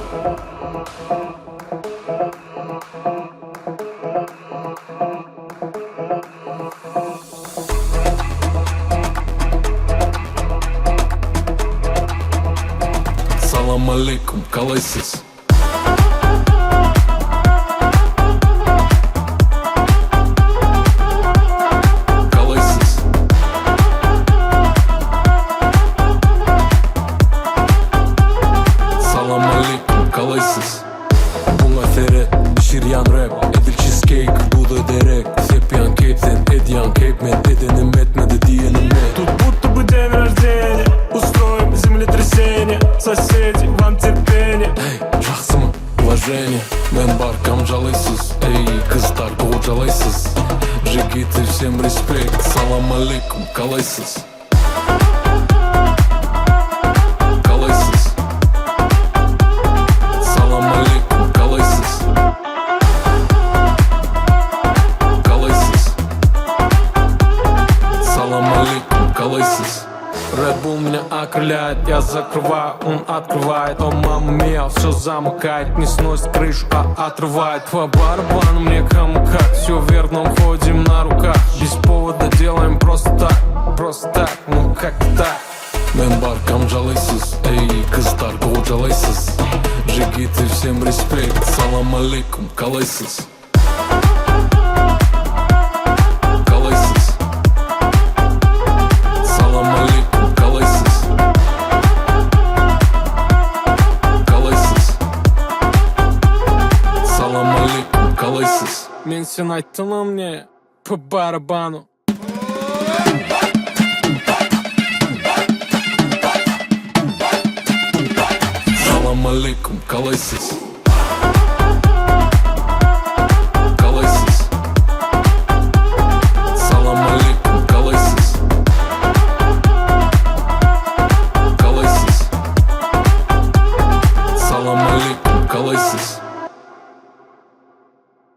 Салам алейкум, қалайсыз? Қалайсыз? Салам алейкум, қалайсыз? Бұл аферет, ширян рэп, Эдил чизкейк, буду дерек. Все пьян кейп, сен эдиян кейп, мен деденім этмеді диенім нет. Тут будто бы день рождения, устроим землетрясение. Соседи, вам терпение. Эй, жақсымын, уважение. Мен баркам жалайсыз, эй, қыздар қол жалайсыз. Жигиты, всем респект, салам алейкум, қалайсыз? Қалайсыз? Салам алейкум, қалайсыз? Қалайсыз? Салам алейкум, қалайсыз? Red Bull меня окрыляет, я закрываю, он открывает. О, мама мия, все замыкает, не сносит крышу, а отрывает. По барабану мне кому как, все верно, ходим на руках. Без повода делаем просто так, ну как-то так. Мен баркам жалайсыз, эй, қыздар қол жалайсыз. Жигиты, всем респект, салам алейкум, қалайсыз? Қалайсыз? Салам алейкум, қалайсыз? Қалайсыз? Салам алейкум, қалайсыз? Мен сен айттың а мне по барабану. Салам алейкум, қалайсыз? Қалайсыз? Салам алейкум, қалайсыз? Қалайсыз? Салам алейкум, қалайсыз?